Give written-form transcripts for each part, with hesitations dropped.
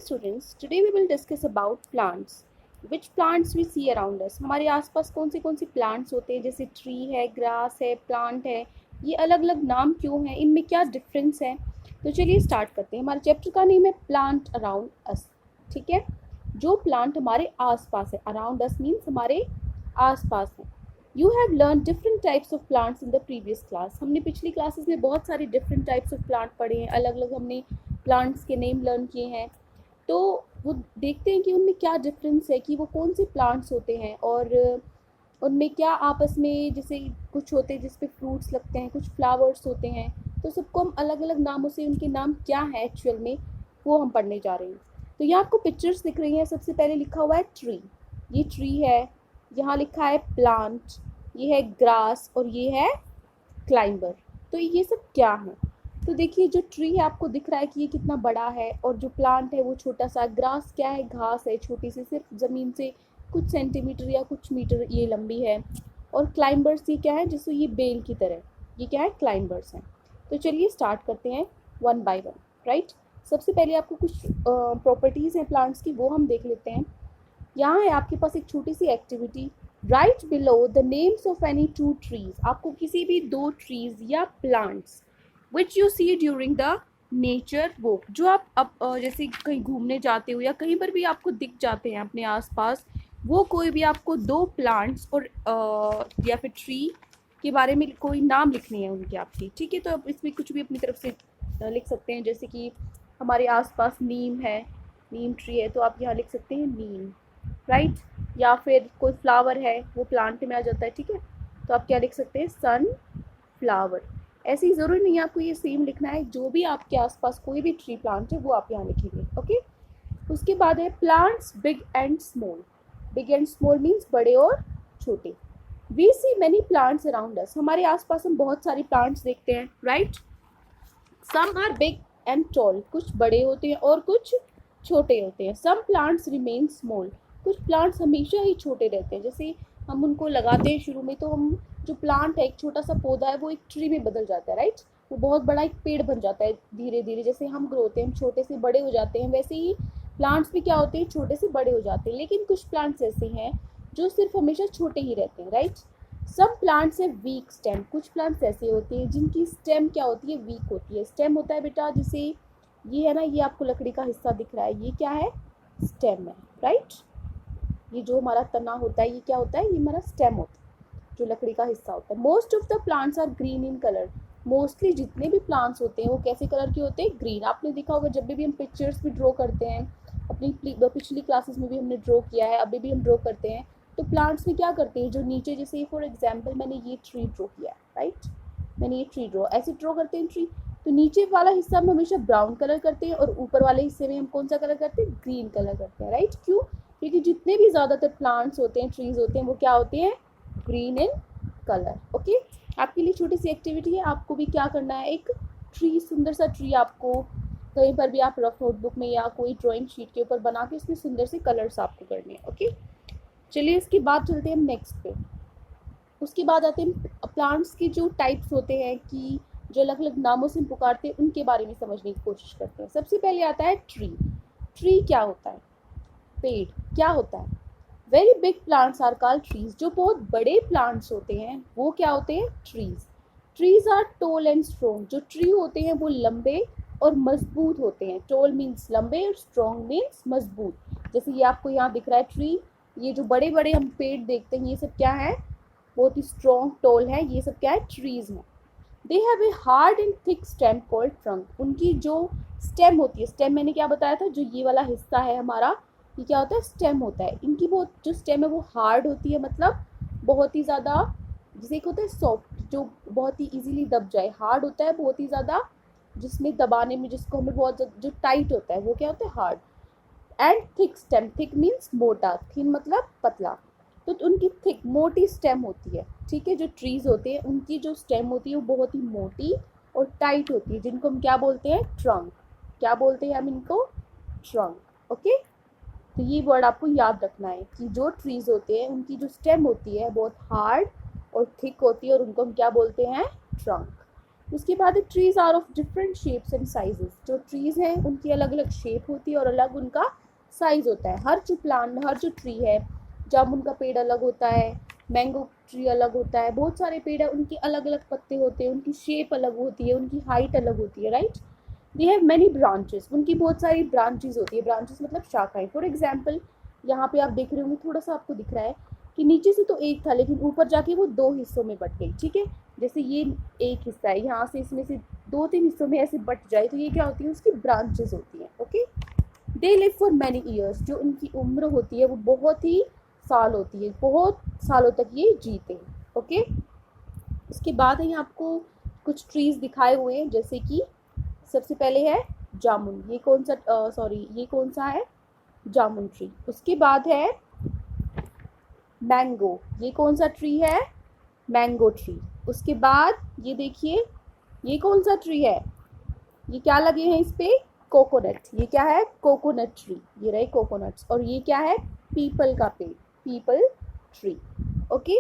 students, today we will discuss about plants. Which plants we see around us. हमारे आसपास कौन से plants होते हैं, जैसे ट्री है, ग्रास है, प्लांट है. ये अलग अलग नाम क्यों हैं, इनमें क्या डिफरेंस है. तो चलिए स्टार्ट करते हैं. हमारे चैप्टर का नेम है प्लांट अराउंड अस. ठीक है, जो प्लांट हमारे आसपास है. अराउंड अस मीन्स हमारे आसपास है. You have learn different types of plants in the previous class. हमने पिछली क्लासेस में बहुत सारे डिफरेंट टाइप्स ऑफ प्लांट पढ़े हैं. अलग अलग हमने प्लांट्स के नेम लर्न किए हैं. तो वो देखते हैं कि उनमें क्या डिफरेंस है, कि वो कौन से प्लांट्स होते हैं और उनमें क्या आपस में, जैसे कुछ होते हैं जिस पे फ्रूट्स लगते हैं, कुछ फ्लावर्स होते हैं. तो सबको हम अलग अलग नामों से, उनके नाम क्या है एक्चुअल में, वो हम पढ़ने जा रहे हैं. तो यहाँ आपको पिक्चर्स दिख रही हैं. सबसे पहले लिखा हुआ है ट्री. ये ट्री है. यहाँ लिखा है प्लांट. ये है ग्रास और ये है क्लाइंबर. तो ये सब क्या है. तो देखिए, जो ट्री है आपको दिख रहा है कि ये कितना बड़ा है, और जो प्लांट है वो छोटा सा. ग्रास क्या है, घास है छोटी सी, सिर्फ ज़मीन से कुछ सेंटीमीटर या कुछ मीटर ये लंबी है. और क्लाइंबर्स ये क्या है, जैसे ये बेल की तरह, ये क्या है, क्लाइंबर्स हैं. तो चलिए स्टार्ट करते हैं वन बाय वन. राइट, सबसे पहले आपको कुछ प्रॉपर्टीज़ हैं प्लांट्स की, वो हम देख लेते हैं. यहाँ है आपके पास एक छोटी सी activity. Write below the names of any two trees. आपको किसी भी दो ट्रीज या plants which you see during the nature walk, जो आप जैसे कहीं घूमने जाते हो या कहीं पर भी आपको दिख जाते हैं अपने आसपास, वो कोई भी आपको दो प्लांट्स और या फिर ट्री के बारे में कोई नाम लिखने हैं उनके आपके. ठीक है, तो आप इसमें कुछ भी अपनी तरफ से लिख सकते हैं. जैसे कि हमारे आसपास नीम है, नीम ट्री है, तो आप यहाँ लिख सकते हैं नीम. राइट, या फिर कोई फ्लावर है, वो प्लांट में आ जाता है. ठीक है, तो आप क्या लिख सकते हैं, सन फ्लावर. ऐसे ही ज़रूरी नहीं है आपको ये सेम लिखना है. जो भी आपके आसपास कोई भी ट्री प्लांट है वो आप यहाँ लिखेंगे. ओके, उसके बाद है plants big and small. Big and small means बड़े और छोटे. We see many plants around us. हमारे आसपास हम बहुत सारे प्लांट्स देखते हैं. Right, some are big and tall. कुछ बड़े होते हैं और कुछ छोटे होते हैं. Some plants remain small. कुछ प्लांट्स हमेशा ही छोटे रहते हैं. जैसे हम उनको लगाते हैं शुरू में, तो हम जो प्लांट है, एक छोटा सा पौधा है, वो एक ट्री में बदल जाता है. राइट, वो बहुत बड़ा एक पेड़ बन जाता है धीरे धीरे. जैसे हम ग्रो होते हैं, हम छोटे से बड़े हो जाते हैं, वैसे ही प्लांट्स भी क्या होते हैं, छोटे से बड़े हो जाते हैं. लेकिन कुछ प्लांट्स ऐसे हैं जो सिर्फ हमेशा छोटे ही रहते हैं. राइट, सम प्लांट्स है वीक स्टेम. कुछ प्लांट्स ऐसे होते हैं जिनकी स्टेम क्या होती है, वीक होती है. स्टेम होता है बेटा, जैसे ये है ना, ये आपको लकड़ी का हिस्सा दिख रहा है, ये क्या है, स्टेम है. राइट, ये जो हमारा तना होता है, ये क्या होता है, ये हमारा स्टेम होता है, जो लकड़ी का हिस्सा होता है. Most of the plants are green in colour. Mostly जितने भी प्लांट्स होते हैं वो कैसे कलर के होते हैं, ग्रीन. आपने देखा होगा जब भी हम पिक्चर्स भी ड्रॉ करते हैं, अपनी पिछली क्लासेस में भी हमने ड्रॉ किया है, अभी भी हम ड्रॉ करते हैं, तो प्लांट्स में क्या करते हैं, जो नीचे, जैसे फॉर एग्जाम्पल मैंने ये ट्री ड्रॉ किया है. राइट, मैंने ये ट्री ड्रॉ, ऐसे ड्रॉ करते हैं ट्री, तो नीचे वाला हिस्सा हम हमेशा ब्राउन कलर करते हैं और ऊपर वाले हिस्से में हम कौन सा कलर करते हैं, ग्रीन कलर करते हैं. राइट, क्यों, क्योंकि जितने भी ज़्यादातर प्लांट्स होते हैं, ट्रीज होते हैं, वो क्या होते हैं, ग्रीन इन कलर. ओके, आपके लिए छोटी सी एक्टिविटी है. आपको भी क्या करना है, एक ट्री, सुंदर सा ट्री आपको कहीं पर भी आप रफ नोटबुक में या कोई ड्राइंग शीट के ऊपर बना के उसमें सुंदर से कलर्स आपको करने हैं. ओके, चलिए इसके बाद चलते हैं हम नेक्स्ट पे. उसके बाद आते हैं प्लांट्स के जो टाइप्स होते हैं, कि जो अलग अलग नामों से हम पुकारते हैं, उनके बारे में समझने की कोशिश करते हैं. सबसे पहले आता है ट्री. ट्री क्या होता है, पेड़. क्या होता है, very big plants are called trees. जो बहुत बड़े प्लांट्स होते हैं वो क्या होते हैं, trees. Trees are tall and strong. जो ट्री होते हैं वो लंबे और मजबूत होते हैं. टॉल मीन्स लंबे और स्ट्रॉन्ग मीन्स मजबूत. जैसे ये आपको यहाँ दिख रहा है ट्री, ये जो बड़े बड़े हम पेड़ देखते हैं, ये सब क्या है, बहुत ही स्ट्रॉन्ग टॉल है. ये सब क्या है, ट्रीज हैं. They have a hard and thick stem called trunk. उनकी जो स्टेम होती है, स्टेम मैंने क्या बताया था, जो ये वाला हिस्सा है हमारा, ये क्या होता है, स्टेम होता है. इनकी बहुत जो स्टेम है वो हार्ड होती है, मतलब बहुत ही ज़्यादा, जैसे एक होता है सॉफ्ट, जो बहुत ही इजीली दब जाए. हार्ड होता है बहुत ही ज़्यादा, जिसमें दबाने में, जिसको हमें बहुत, जो टाइट होता है वो क्या होता है, hard. And thick stem. Thick means मोटा, थिन मतलब पतला. तो उनकी थिक, मोटी स्टेम होती है. ठीक है, जो ट्रीज होते हैं उनकी जो स्टेम होती है वो बहुत ही मोटी और टाइट होती है, जिनको हम क्या बोलते हैं, ट्रंक. क्या बोलते हैं हम इनको, ट्रंक. ओके, तो ये वर्ड आपको याद रखना है कि जो ट्रीज होते हैं उनकी जो स्टेम होती है बहुत हार्ड और थिक होती है, और उनको हम क्या बोलते हैं, ट्रंक. उसके बाद trees are of different shapes and sizes. जो ट्रीज हैं उनकी अलग अलग शेप होती है और अलग उनका साइज होता है। हर जो ट्री है, जामुन का पेड़ अलग होता है, मैंगो ट्री अलग होता है, बहुत सारे पेड़ है, उनके अलग अलग पत्ते होते हैं, उनकी शेप अलग होती है, उनकी हाइट अलग होती है, right. They have many branches, उनकी बहुत सारी ब्रांचेस होती है। ब्रांचेस मतलब शाखाएं। फॉर एग्जाम्पल यहाँ पे आप देख रहे होंगे, थोड़ा सा आपको दिख रहा है कि नीचे से तो एक था लेकिन ऊपर जाके वो दो हिस्सों में बट गई, ठीक है। जैसे ये एक हिस्सा है, यहाँ से इसमें से दो तीन हिस्सों में ऐसे बट जाए तो ये क्या होती है, उसकी ब्रांचेस होती हैं, okay. They live for many years, जो उनकी उम्र होती है वो बहुत ही साल होती है, बहुत सालों तक ये जीते हैं, ओके। इसके बाद है आपको कुछ ट्रीज दिखाए हुए हैं, जैसे कि सबसे पहले है जामुन, ये कौन सा ये कौन सा है, जामुन ट्री। उसके बाद है मैंगो, ये कौन सा ट्री है, मैंगो ट्री। उसके बाद ये देखिए, ये कौन सा ट्री है, ये क्या लगे हैं इस पे, कोकोनट। ये क्या है, कोकोनट ट्री, ये रहे कोकोनट्स। और ये क्या है, पीपल का पेड़, पीपल ट्री, ओके।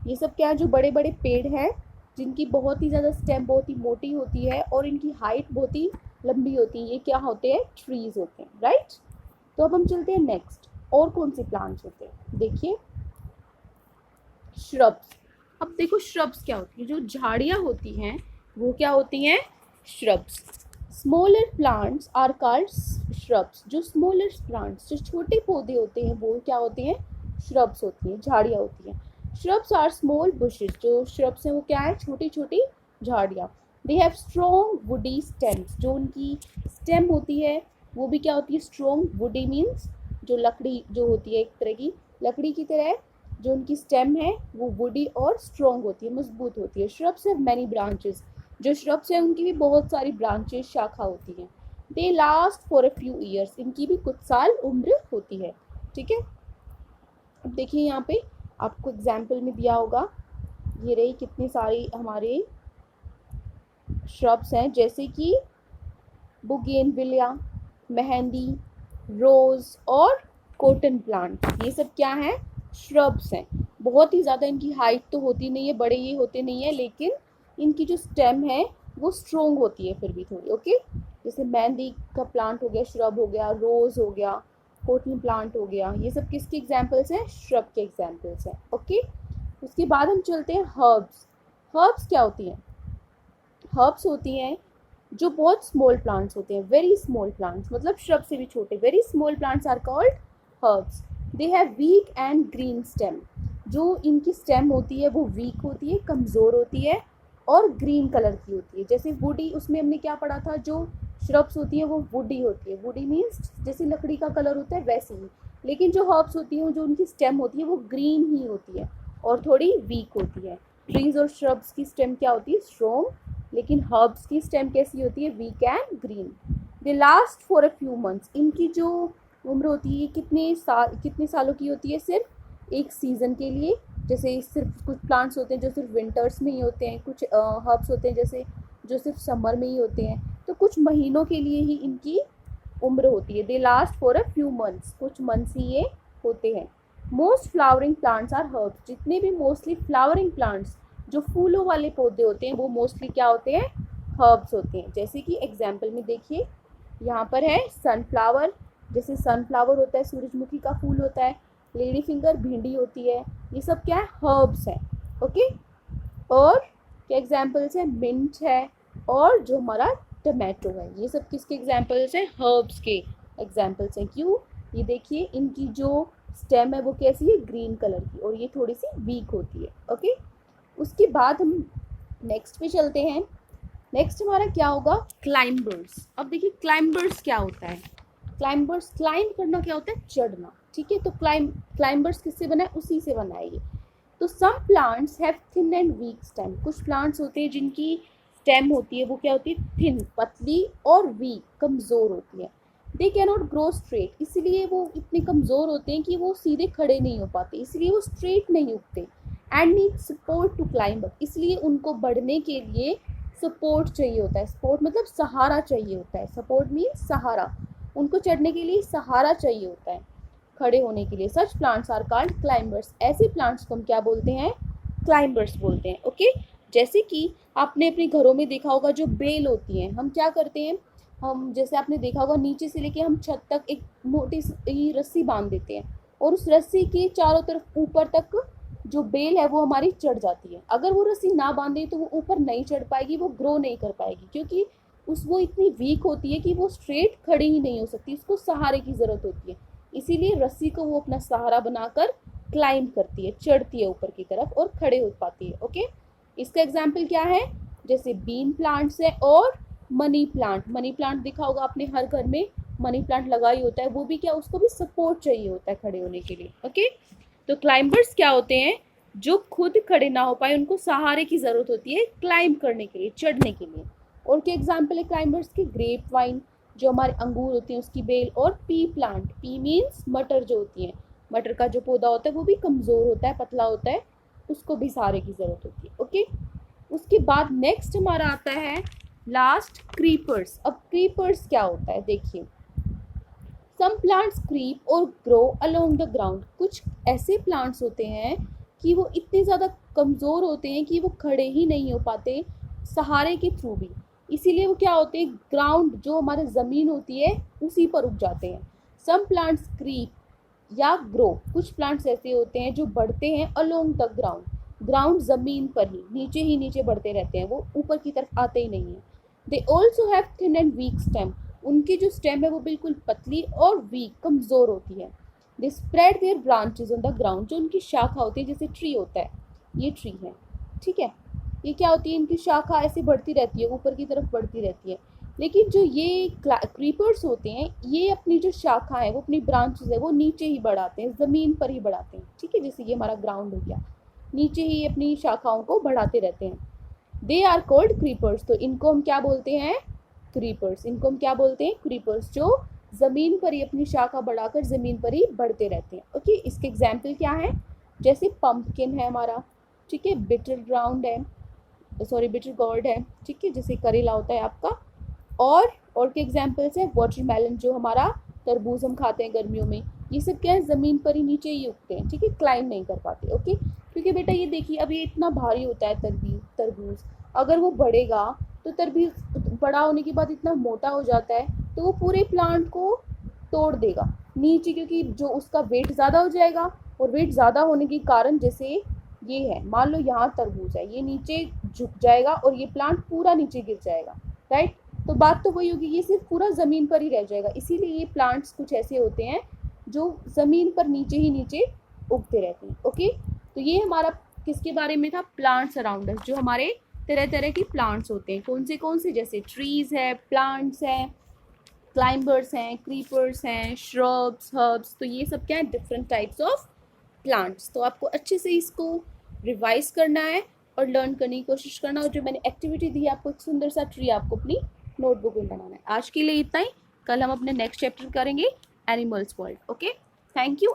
ये सब क्या है, जो बड़े बड़े पेड़ हैं जिनकी बहुत ही ज़्यादा स्टेम बहुत ही मोटी होती है और इनकी हाइट बहुत ही लंबी होती है, ये क्या होते हैं, ट्रीज होते हैं, राइट। तो अब हम चलते हैं नेक्स्ट, और कौन से प्लांट्स होते हैं, देखिए श्रब्स। अब देखो श्रब्स क्या होती है, जो झाड़ियाँ होती हैं वो क्या होती हैं, shrubs. Smaller plants are called shrubs, जो स्मॉलर प्लांट्स, जो छोटे पौधे होते हैं वो क्या होते हैं, श्रब्स होती हैं, झाड़ियाँ होती हैं। श्रब्स आर स्मॉल बुशेस, जो श्रब्स हैं वो क्या है, छोटी छोटी झाड़ियाँ। They have strong woody stems, जो उनकी स्टेम होती है वो भी क्या होती है, स्ट्रॉन्ग। वुडी मीन्स जो लकड़ी जो होती है, एक तरह की लकड़ी की तरह जो उनकी स्टेम है वो वुडी और स्ट्रॉन्ग होती है, मजबूत होती है। श्रब्स हैव मैनी ब्रांचेस, जो श्रब्स हैं उनकी भी बहुत सारी ब्रांचेस, शाखा होती हैं। They last for a few years, इनकी भी कुछ साल उम्र होती है, ठीक है। अब देखिए यहाँ पे आपको एग्जाम्पल में दिया होगा, ये रही कितनी सारी हमारे श्रब्स हैं, जैसे कि बुगेनविलिया, मेहंदी, रोज और कॉटन प्लांट। ये सब क्या है, श्रब्स हैं। बहुत ही ज़्यादा इनकी हाइट तो होती नहीं है, बड़े ये होते नहीं है, लेकिन इनकी जो स्टेम है वो स्ट्रोंग होती है फिर भी थोड़ी, ओके। जैसे मेहंदी का प्लांट हो गया, श्रब हो गया, रोज हो गया, कॉटन प्लांट हो गया, ये सब किसके एग्जाम्पल्स हैं, श्रब के एग्जाम्पल्स हैं, ओके। उसके बाद हम चलते हैं हर्ब्स। हर्ब्स क्या होती हैं, हर्ब्स होती हैं जो बहुत स्मॉल प्लांट्स होते हैं, वेरी स्मॉल प्लांट्स, मतलब श्रब से भी छोटे, very small plants are called herbs. They have weak and green stem, जो इनकी स्टेम होती है वो वीक होती है, कमज़ोर होती है और ग्रीन कलर की होती है। जैसे वुडी, उसमें हमने क्या पढ़ा था, जो श्रब्स होती है वो वुडी होती है, वुडी मीन्स जैसे लकड़ी का कलर होता है वैसे ही। लेकिन जो हर्ब्स होती हैं, जो उनकी स्टेम होती है वो ग्रीन ही होती है और थोड़ी वीक होती है। ट्रीज और श्रब्स की स्टेम क्या होती है, स्ट्रॉन्ग, लेकिन हर्ब्स की स्टेम कैसी होती है, weak and green. They last for a few months, इनकी जो उम्र होती है कितने सालों की होती है, सिर्फ एक सीज़न के लिए। जैसे सिर्फ कुछ प्लांट्स होते हैं जो सिर्फ विंटर्स में ही होते हैं, कुछ हर्ब्स होते हैं जैसे जो सिर्फ समर में ही होते हैं, तो कुछ महीनों के लिए ही इनकी उम्र होती है। They last for a few months, कुछ मंथ्स ही ये होते हैं। Most flowering plants are herbs, जितने भी मोस्टली फ्लावरिंग प्लांट्स जो फूलों वाले पौधे होते हैं वो मोस्टली क्या होते हैं, हर्ब्स होते हैं। जैसे कि एग्जाम्पल में देखिए यहाँ पर है सनफ्लावर, जैसे सनफ्लावर होता है, सूरजमुखी का फूल होता है, लेडी फिंगर भिंडी होती है, ये सब क्या है, हर्ब्स हैं, ओके। और क्या एग्जाम्पल्स है, मिंट है और जो हमारा टमाटो है, ये सब किसके एग्जाम्पल्स हैं, हर्ब्स के एग्जाम्पल्स हैं। क्यों, ये देखिए इनकी जो स्टेम है वो कैसी है, ग्रीन कलर की, और ये थोड़ी सी वीक होती है, ओके। उसके बाद हम नेक्स्ट पे चलते हैं। नेक्स्ट हमारा क्या होगा, क्लाइंबर्स। अब देखिए क्लाइंबर्स क्या होता है, क्लाइंबर्स, क्लाइंब करना क्या होता है, चढ़ना, ठीक है। तो क्लाइंबर्स किससे बना है, उसी से बना है ये। तो some plants have thin and weak stem, कुछ प्लांट्स होते हैं जिनकी स्टेम होती है वो क्या होती है, थिन, पतली और वीक, कमज़ोर होती है। They can not grow straight, इसलिए वो इतने कमज़ोर होते हैं कि वो सीधे खड़े नहीं हो पाते, इसलिए वो स्ट्रेट नहीं उगते। And need support to climb up, इसलिए उनको बढ़ने के लिए सपोर्ट चाहिए होता है। सपोर्ट मतलब सहारा चाहिए होता है, सपोर्ट मीन्स सहारा, उनको चढ़ने के लिए सहारा चाहिए होता है खड़े होने के लिए। Such plants are called climbers, ऐसे प्लांट्स को हम क्या बोलते हैं, क्लाइंबर्स बोलते हैं, ओके। जैसे कि आपने अपने घरों में देखा होगा जो बेल होती हैं, हम क्या करते हैं, हम जैसे आपने देखा होगा नीचे से लेके हम छत तक एक मोटी सी रस्सी बांध देते हैं और उस रस्सी के चारों तरफ ऊपर तक जो बेल है वो हमारी चढ़ जाती है। अगर वो रस्सी ना बांधे तो वो ऊपर नहीं चढ़ पाएगी, वो ग्रो नहीं कर पाएगी, क्योंकि वो इतनी वीक होती है कि वो स्ट्रेट खड़ी ही नहीं हो सकती, उसको सहारे की ज़रूरत होती है। इसीलिए रस्सी को वो अपना सहारा बनाकर क्लाइंब करती है, चढ़ती है ऊपर की तरफ और खड़े हो पाती है। ओके, इसका एग्जाम्पल क्या है, जैसे बीन प्लांट्स है और मनी प्लांट। मनी प्लांट दिखा होगा आपने, हर घर में मनी प्लांट लगा ही होता है, वो भी क्या, उसको भी सपोर्ट चाहिए होता है खड़े होने के लिए। ओके, तो क्लाइंबर्स क्या होते हैं, जो खुद खड़े ना हो पाए, उनको सहारे की जरूरत होती है क्लाइंब करने के लिए, चढ़ने के लिए। और क्या एग्जाम्पल है क्लाइंबर्स के, ग्रेप वाइन जो हमारे अंगूर होते हैं उसकी बेल, और पी प्लांट, पी मीन्स मटर जो होती है, मटर का जो पौधा होता है वो भी कमज़ोर होता है, पतला होता है, उसको भी सहारे की ज़रूरत होती है। ओके, उसके बाद नेक्स्ट हमारा आता है लास्ट, क्रीपर्स। अब क्रीपर्स क्या होता है, देखिए, सम प्लांट्स क्रीप और ग्रो अलोंग द ग्राउंड। कुछ ऐसे प्लांट्स होते हैं कि वो इतने ज़्यादा कमज़ोर होते हैं कि वो खड़े ही नहीं हो पाते सहारे के थ्रू भी, इसीलिए वो क्या होते हैं, ग्राउंड जो हमारी ज़मीन होती है उसी पर उग जाते हैं। सम प्लांट्स क्रीप या ग्रो, कुछ प्लांट्स ऐसे होते हैं जो बढ़ते हैं अलोंग द ग्राउंड, ग्राउंड ज़मीन पर ही नीचे बढ़ते रहते हैं, वो ऊपर की तरफ आते ही नहीं हैं। They also have thin and weak stem, उनकी जो स्टेम है वो बिल्कुल पतली और वीक, कमज़ोर होती है। They spread their branches on the ground, जो उनकी शाखा होती है, जैसे ट्री होता है, ये ट्री है, ठीक है, ये क्या होती है, इनकी शाखा ऐसे बढ़ती रहती है, ऊपर की तरफ बढ़ती रहती है। लेकिन जो ये क्रीपर्स होते हैं, ये अपनी जो शाखा है, वो अपनी ब्रांचेज है वो नीचे ही बढ़ाते हैं, ज़मीन पर ही बढ़ाते हैं, ठीक है, जैसे ये हमारा ग्राउंड हो गया, नीचे ही अपनी शाखाओं को बढ़ाते रहते हैं। दे आर कॉल्ड क्रीपर्स, तो इनको हम क्या बोलते हैं, क्रीपर्स। इनको हम क्या बोलते हैं, क्रीपर्स, जो ज़मीन पर ही अपनी शाखा बढ़ाकर ज़मीन पर ही बढ़ते रहते हैं। ओके, इसके एग्जाम्पल क्या है, जैसे पंपकिन है हमारा, ठीक है, बिटर ग्राउंड है, सॉरी बिटर गॉर्ड है, ठीक है, जैसे करेला होता है आपका। और के एग्जाम्पल्स हैं, वाटरमेलन जो हमारा तरबूज हम खाते हैं गर्मियों में, ये सब क्या है, ज़मीन पर ही नीचे ही उगते हैं, ठीक है, क्लाइंब नहीं कर पाते। ओके, क्योंकि बेटा ये देखिए, अब ये इतना भारी होता है तरबूज, अगर वो बढ़ेगा तो तरबूज बड़ा होने के बाद इतना मोटा हो जाता है तो वो पूरे प्लांट को तोड़ देगा नीचे, क्योंकि जो उसका वेट ज़्यादा हो जाएगा, और वेट ज़्यादा होने के कारण, जैसे ये है, मान लो यहाँ तरबूज है, ये नीचे झुक जाएगा और ये प्लांट पूरा नीचे गिर जाएगा, राइट। तो बात तो वही होगी, ये सिर्फ पूरा ज़मीन पर ही रह जाएगा। इसीलिए ये प्लांट्स कुछ ऐसे होते हैं जो ज़मीन पर नीचे ही नीचे उगते रहते हैं। ओके, तो ये हमारा किसके बारे में था, प्लांट्स अराउंड अस, जो हमारे तरह तरह के प्लांट्स होते हैं, कौन से, जैसे ट्रीज़ है, प्लांट्स हैं, क्लाइंबर्स हैं, क्रीपर्स हैं, श्रब्स, हर्ब्स, तो ये सब क्या है, डिफरेंट टाइप्स ऑफ प्लांट्स। तो आपको अच्छे से इसको रिवाइज करना है और लर्न करने की कोशिश करना, और जो मैंने एक्टिविटी दी है आपको, एक सुंदर सा ट्री आपको अपनी नोटबुक में बनाना है। आज के लिए इतना ही, कल हम अपने नेक्स्ट चैप्टर करेंगे, animals world. Okay, thank you.